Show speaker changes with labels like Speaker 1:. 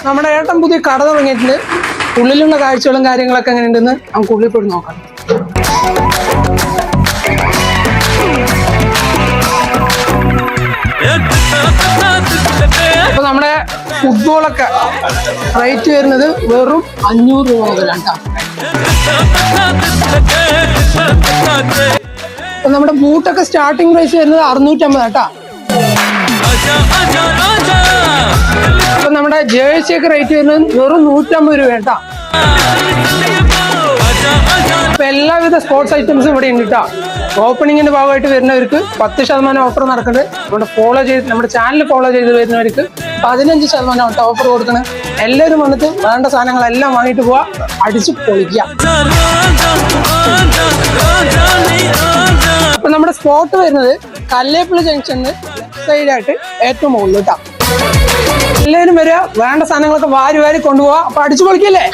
Speaker 1: നമ്മുടെ ഏട്ടൻ പുതിയ കട തുടങ്ങിയിട്ടുണ്ട്. ഉള്ളിലുള്ള കാഴ്ചകളും കാര്യങ്ങളൊക്കെ എങ്ങനെ ഉണ്ടെന്ന് നമുക്ക് ഉള്ളിൽ പോയി നോക്കാം. അപ്പൊ നമ്മുടെ ഫുട്ബോളൊക്കെ റേറ്റ് വരുന്നത് വെറും 500 രൂപ മുതലാണ് കേട്ടോ. അപ്പൊ നമ്മുടെ ബൂട്ടൊക്കെ സ്റ്റാർട്ടിങ് പ്രൈസ് വരുന്നത് 650 കേട്ടോ. അപ്പൊ നമ്മുടെ ജേഴ്സി ഒക്കെ റേറ്റ് വരുന്നത് വെറും 150 രൂപ കേട്ടോ. അപ്പൊ എല്ലാവിധ സ്പോർട്സ് ഐറ്റംസും ഇവിടെ ഉണ്ട് കേട്ടോ. ഓപ്പണിങ്ങിന്റെ ഭാഗമായിട്ട് വരുന്നവർക്ക് 10% ഓഫർ നടക്കുന്നുണ്ട്. നമ്മുടെ ചാനൽ ഫോളോ ചെയ്ത് വരുന്നവർക്ക് 15% ഓഫർ കൊടുക്കണം. എല്ലാവരും വന്നിട്ട് വേണ്ട സാധനങ്ങളെല്ലാം വാങ്ങിയിട്ട് പോവാ, അടിച്ച് പൊളിക്കുക. അപ്പൊ നമ്മുടെ സ്പോട്ട് വരുന്നത് കല്ലേപ്പള്ളി ജംഗ്ഷനിൽ സൈഡായിട്ട് ഏറ്റവും മുകളിൽ കേട്ടോ. എല്ലാവരും വരിക, വേണ്ട സാധനങ്ങളൊക്കെ വാരി കൊണ്ടുപോവാ. അപ്പൊ അടിച്ചു പൊളിക്കല്ലേ.